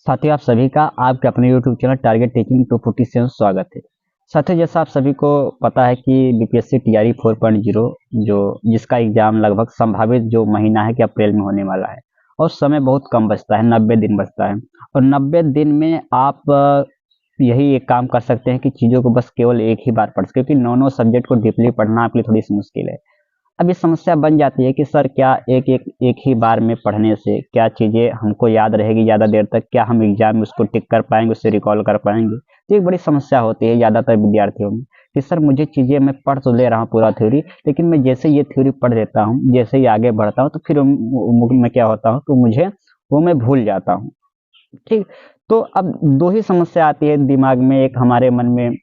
साथियों, आप सभी का आपके अपने YouTube चैनल टारगेट टीचिंग 247 स्वागत है। साथियों, जैसा आप सभी को पता है कि बीपीएससी टीआरई 4.0 जो जिसका एग्जाम लगभग संभावित जो महीना है कि अप्रैल में होने वाला है और समय बहुत कम बचता है, 90 दिन बचता है। और 90 दिन में आप यही एक काम कर सकते हैं कि चीज़ों को बस केवल एक ही बार पढ़, क्योंकि नौ सब्जेक्ट को डीपली पढ़ना आपके लिए थोड़ी सी मुश्किल है। अब ये समस्या बन जाती है कि सर क्या एक एक एक ही बार में पढ़ने से क्या चीज़ें हमको याद रहेगी ज़्यादा देर तक, क्या हम एग्जाम में उसको टिक कर पाएंगे, उससे रिकॉल कर पाएंगे। तो एक बड़ी समस्या होती है ज़्यादातर विद्यार्थियों में कि सर मुझे चीज़ें मैं पढ़ तो ले रहा हूँ पूरा थ्योरी, लेकिन मैं जैसे ये थ्योरी पढ़ लेता हूँ, जैसे ही आगे बढ़ता हूँ तो फिर मैं क्या होता हूँ तो मुझे वो मैं भूल जाता हूँ। ठीक। तो अब दो ही समस्या आती है दिमाग में, एक हमारे मन में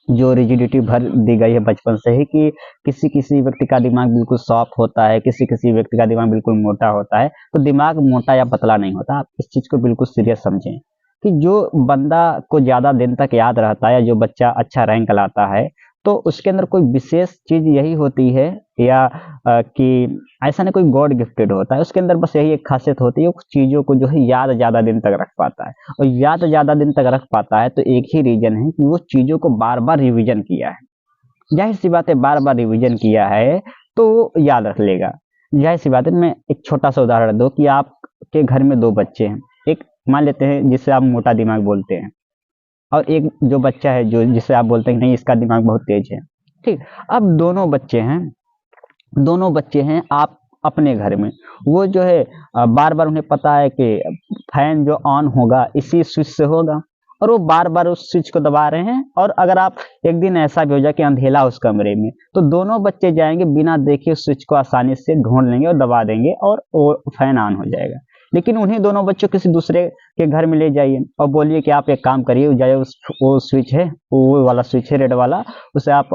जो रिजिडिटी भर दी गई है बचपन से ही कि किसी किसी व्यक्ति का दिमाग बिल्कुल सॉफ्ट होता है, किसी किसी व्यक्ति का दिमाग बिल्कुल मोटा होता है। तो दिमाग मोटा या पतला नहीं होता, आप इस चीज को बिल्कुल सीरियस समझें कि जो बंदा को ज्यादा दिन तक याद रहता है या जो बच्चा अच्छा रैंक लाता है तो उसके अंदर कोई विशेष चीज यही होती है या कि ऐसा नहीं कोई गॉड गिफ्टेड होता है, उसके अंदर बस यही एक खासियत होती है, वो चीजों को जो है याद ज्यादा दिन तक रख पाता है। और याद ज्यादा दिन तक रख पाता है तो एक ही रीजन है कि वो चीजों को बार बार रिवीजन किया है। जाहिर सी बात है, बार बार रिवीजन किया है तो वो याद रख लेगा। जाहिर सी बात है, मैं एक छोटा सा उदाहरण दो कि आपके घर में दो बच्चे हैं, एक मान लेते हैं जिसे आप मोटा दिमाग बोलते हैं और एक जो बच्चा है जो जिसे आप बोलते हैं कि नहीं इसका दिमाग बहुत तेज है। ठीक। अब दोनों बच्चे हैं आप अपने घर में, वो जो है बार बार उन्हें पता है कि फैन जो ऑन होगा इसी स्विच से होगा और वो बार बार उस स्विच को दबा रहे हैं। और अगर आप एक दिन ऐसा भी हो जाए कि अंधेला उस कमरे में तो दोनों बच्चे जाएंगे बिना देखे उस स्विच को आसानी से ढूंढ लेंगे और दबा देंगे और वो फैन ऑन हो जाएगा। लेकिन उन्हीं दोनों बच्चों किसी दूसरे के घर में ले जाइए और बोलिए कि आप एक काम करिए, जाइए उस वो स्विच है, वो वाला स्विच है रेड वाला, उसे आप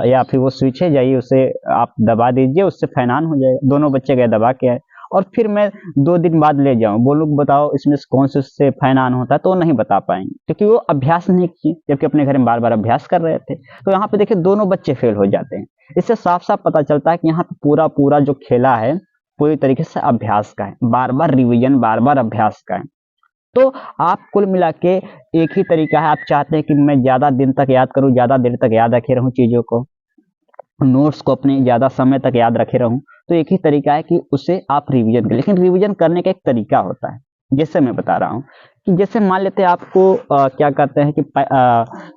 या फिर वो स्विच है जाइए उसे आप दबा दीजिए, उससे फैन ऑन हो जाएगा। दोनों बच्चे गए दबा के आए और फिर मैं 2 दिन बाद ले जाऊं बोलूं बताओ इसमें से कौन से उससे फैन ऑन होता है, तो वो नहीं बता पाएंगे क्योंकि वो अभ्यास नहीं किए, जबकि अपने घर में बार बार अभ्यास कर रहे थे। तो यहाँ पे देखिए दोनों बच्चे फेल हो जाते हैं। इससे साफ साफ पता चलता है कि यहाँ पे पूरा पूरा जो खेला है पूरी तरीके से अभ्यास का है, बार बार रिवीजन बार बार अभ्यास का है। तो आप कुल मिला के एक ही तरीका है, आप चाहते हैं कि मैं ज्यादा दिन तक याद करूं, ज्यादा देर तक याद रखे रहूं चीजों को, नोट्स को अपने ज्यादा समय तक याद रखे रहूं, तो एक ही तरीका है कि उसे आप रिवीजन करें। लेकिन रिवीजन करने का एक तरीका होता है, जैसे मैं बता रहा हूँ कि जैसे मान लेते हैं आपको क्या कहते हैं कि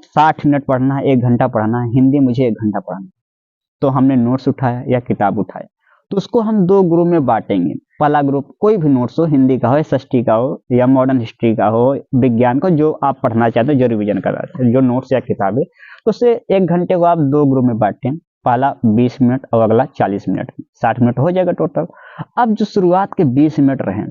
60 मिनट पढ़ना है, 1 घंटा पढ़ना है हिंदी, मुझे 1 घंटा पढ़ना है। तो हमने नोट्स उठाया या किताब उठाया तो उसको हम दो ग्रुप में बांटेंगे। पहला ग्रुप कोई भी नोट्स हो, हिंदी का हो, एसएसटी का हो या मॉडर्न हिस्ट्री का हो, विज्ञान का, जो आप पढ़ना चाहते हो, जो रिवीजन कर रहे थे, जो नोट्स या किताबें, तो उसे 1 घंटे को आप दो ग्रुप में बांटें। पहला 20 मिनट और अगला 40 मिनट, 60 मिनट हो जाएगा टोटल। अब जो शुरुआत के 20 मिनट रहे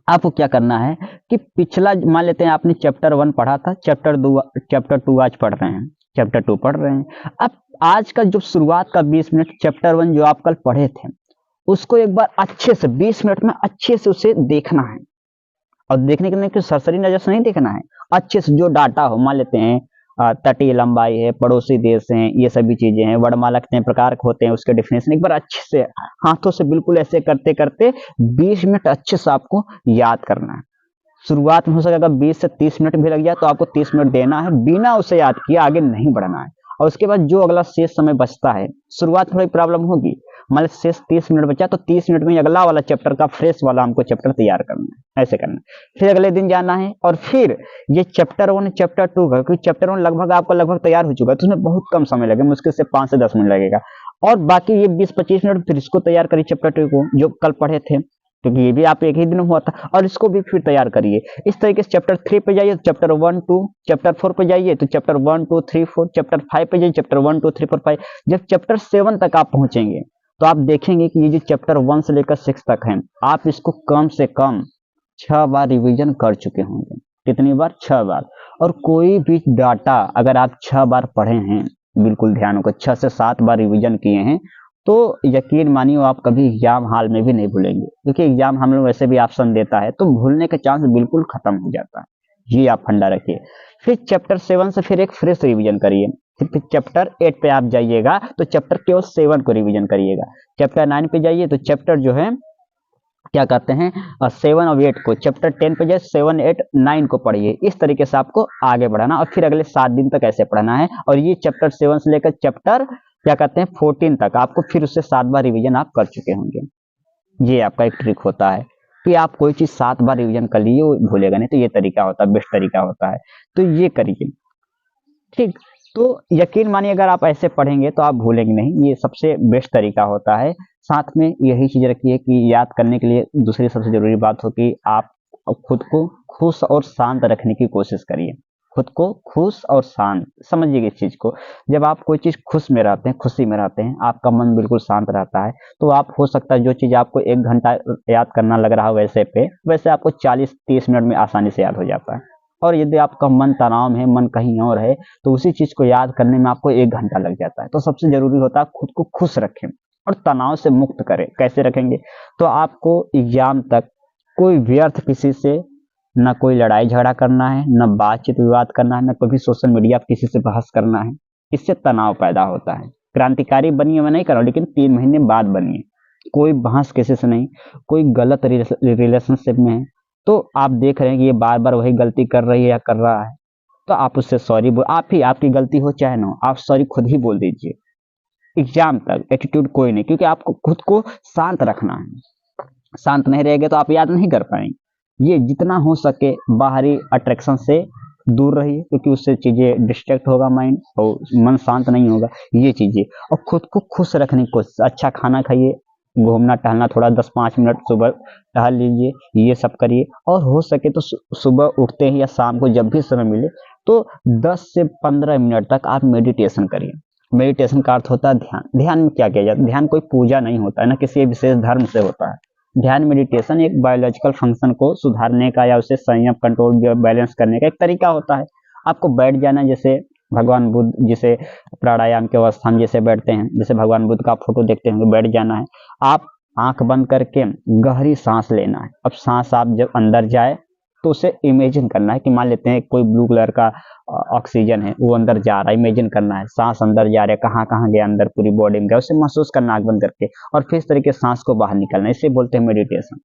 आपको क्या करना है कि पिछला मान लेते हैं आपने चैप्टर 1 पढ़ा था, चैप्टर 2 आज पढ़ रहे हैं, चैप्टर 2 पढ़ रहे हैं। अब आज का जो शुरुआत का 20 मिनट चैप्टर 1 जो आप कल पढ़े थे उसको एक बार अच्छे से 20 मिनट में अच्छे से उसे देखना है। और देखने के लिए कि सरसरी नजर से नहीं देखना है, अच्छे से जो डाटा हो, मान लेते हैं तटीय लंबाई है, पड़ोसी देश हैं, ये सभी चीजें हैं, वर्णमाला कितने प्रकार के होते हैं, उसके डिफिनेशन एक बार अच्छे से हाथों से बिल्कुल ऐसे करते करते 20 मिनट अच्छे से आपको याद करना है। शुरुआत में हो सके अगर 20 से 30 मिनट भी लग जाए तो आपको 30 मिनट देना है, बिना उसे याद किए आगे नहीं बढ़ना है। और उसके बाद जो अगला शेष समय बचता है, शुरुआत में थोड़ी प्रॉब्लम होगी, मान लीजिए शेष 30 मिनट बचा तो 30 मिनट में अगला वाला चैप्टर का फ्रेश वाला हमको चैप्टर तैयार करना है, ऐसे करना है। फिर अगले दिन जाना है और फिर ये चैप्टर 1 चैप्टर 2 का, क्योंकि चैप्टर 1 लगभग आपका लगभग तैयार हो चुका है तो उसमें बहुत कम समय लगेगा, मुश्किल से 5 से 10 मिनट लगेगा। और बाकी ये 20-25 मिनट फिर इसको तैयार करिए चैप्टर 2 को जो कल पढ़े थे, क्योंकि ये भी आप एक ही दिन हुआ था, और इसको भी फिर तैयार करिए। इस तरीके से चैप्टर 3 पे जाइए तो चैप्टर 1 2, चैप्टर 4 पे जाइए तो चैप्टर 1 2 3 4, चैप्टर 5 पे जाइए चैप्टर 1 2 3 4 5। जब चैप्टर 7 तक आप पहुंचेंगे तो आप देखेंगे कि ये जो चैप्टर 1 से लेकर 6 तक है आप इसको कम से कम 6 बार रिवीजन कर चुके होंगे। कितनी बार? 6 बार। और कोई भी डाटा अगर आप 6 बार पढ़े हैं, बिल्कुल ध्यान को 6 से 7 बार रिवीजन किए हैं, तो यकीन मानिए आप कभी एग्जाम हॉल में भी नहीं भूलेंगे, क्योंकि एग्जाम हम लोग वैसे भी ऑप्शन देता है तो भूलने का चांस बिल्कुल खत्म हो जाता है। ये आप फंडा रखिए। फिर चैप्टर 7 से फिर एक फ्रेश रिवीजन करिए। फिर चैप्टर 8 पे आप जाइएगा तो चैप्टर केवल 7 को रिवीजन करिएगा। चैप्टर 9 पे जाइए तो चैप्टर जो है क्या कहते हैं 7 और 8 को, चैप्टर 10 पे जो 7, 8, 9 को पढ़िए। इस तरीके से आपको आगे बढ़ाना और फिर अगले 7 दिन तक ऐसे पढ़ना है। और ये चैप्टर 7 से लेकर चैप्टर क्या कहते हैं 14 तक आपको फिर उससे 7 बार रिवीजन आप कर चुके होंगे। ये आपका एक ट्रिक होता है कि आप कोई चीज 7 बार रिवीजन कर लिए वो भूलेगा नहीं। तो ये तरीका होता है, बेस्ट तरीका होता है। तो ये करिए, ठीक। तो यकीन मानिए अगर आप ऐसे पढ़ेंगे तो आप भूलेंगे नहीं, ये सबसे बेस्ट तरीका होता है। साथ में यही चीज रखिए कि याद करने के लिए दूसरी सबसे जरूरी बात हो कि आप खुद को खुश और शांत रखने की कोशिश करिए। खुद को खुश और शांत समझिए इस चीज को। जब आप कोई चीज खुश में रहते हैं, खुशी में रहते हैं, आपका मन बिल्कुल शांत रहता है, तो आप हो सकता है जो चीज आपको 1 घंटा याद करना लग रहा हो वैसे आपको 40-30 मिनट में आसानी से याद हो जाता है। और यदि आपका मन तनाव में है, मन कहीं और है, तो उसी चीज को याद करने में आपको 1 घंटा लग जाता है। तो सबसे जरूरी होता है खुद को खुश रखें और तनाव से मुक्त करें। कैसे रखेंगे? तो आपको एग्जाम तक कोई व्यर्थ किसी से न कोई लड़ाई झगड़ा करना है, न बातचीत विवाद करना है, न कभी सोशल मीडिया पर किसी से बहस करना है। इससे तनाव पैदा होता है। क्रांतिकारी बनिए, मैं नहीं कर रहा हूं, लेकिन 3 महीने बाद बनिए। कोई बहस किसी से नहीं, कोई गलत रिलेशनशिप में है तो आप देख रहे हैं कि ये बार बार वही गलती कर रही है या कर रहा है, तो आप उससे सॉरी बोल, आप ही आपकी गलती हो चाहे ना हो, आप सॉरी खुद ही बोल दीजिए। एग्जाम तक एटीट्यूड कोई नहीं, क्योंकि आपको खुद को शांत रखना है। शांत नहीं रहेंगे तो आप याद नहीं कर पाएंगे। ये जितना हो सके बाहरी अट्रैक्शन से दूर रहिए, क्योंकि उससे चीजें डिस्ट्रैक्ट होगा माइंड और मन शांत नहीं होगा। ये चीजें और खुद को खुश रखने की कोशिश, अच्छा खाना खाइए, घूमना टहलना थोड़ा 10-5 मिनट सुबह टहल लीजिए, ये सब करिए। और हो सके तो सुबह उठते ही या शाम को जब भी समय मिले तो 10 से 15 मिनट तक आप मेडिटेशन करिए। मेडिटेशन का अर्थ होता है ध्यान। ध्यान में क्या किया जाता है? ध्यान कोई पूजा नहीं होता है, ना किसी विशेष धर्म से होता है। ध्यान मेडिटेशन एक बायोलॉजिकल फंक्शन को सुधारने का या उसे संयम कंट्रोल बैलेंस करने का एक तरीका होता है। आपको बैठ जाना, जैसे भगवान बुद्ध जिसे प्राणायाम के अवस्था में जैसे बैठते हैं, जैसे भगवान बुद्ध का फोटो देखते होंगे, बैठ जाना है। आप आंख बंद करके गहरी सांस लेना है। अब सांस आप जब अंदर जाए तो उसे इमेजिन करना है कि मान लेते हैं कोई ब्लू कलर का ऑक्सीजन है, वो अंदर जा रहा है, इमेजिन करना है सांस अंदर जा रहा है, कहाँ कहाँ गया अंदर पूरी बॉडी में गया, उसे महसूस करना आंख बंद करके, और फिर इस तरीके सांस को बाहर निकलना, इसे बोलते हैं मेडिटेशन,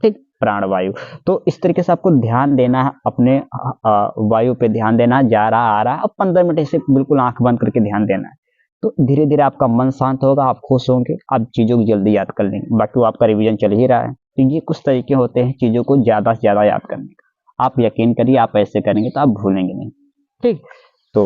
ठीक। प्राणवायु। तो इस तरीके से आपको ध्यान देना है, अपने वायु पे ध्यान देना है, जा रहा आ रहा है, और 15 मिनट ऐसे बिल्कुल आंख बंद करके ध्यान देना है। तो धीरे धीरे आपका मन शांत होगा, आप खुश होंगे, आप चीजों को जल्दी याद कर लेंगे। बाकी वो आपका रिवीजन चल ही रहा है। तो ये कुछ तरीके होते हैं चीजों को ज्यादा से ज्यादा याद करने का। आप यकीन करिए, आप ऐसे करेंगे तो आप भूलेंगे नहीं, ठीक। तो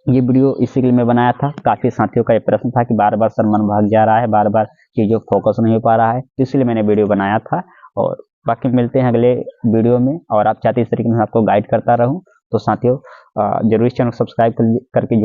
ये वीडियो इसी के लिए मैं बनाया था। काफी साथियों का ये प्रश्न था कि बार बार सर मन भाग जा रहा है, बार बार चीजों फोकस नहीं हो पा रहा है, तो इसलिए मैंने वीडियो बनाया था। और बाकी मिलते हैं अगले वीडियो में। और आप चाहते इस तरीके से आपको गाइड करता रहूं तो साथियों जरूर चैनल सब्सक्राइब करके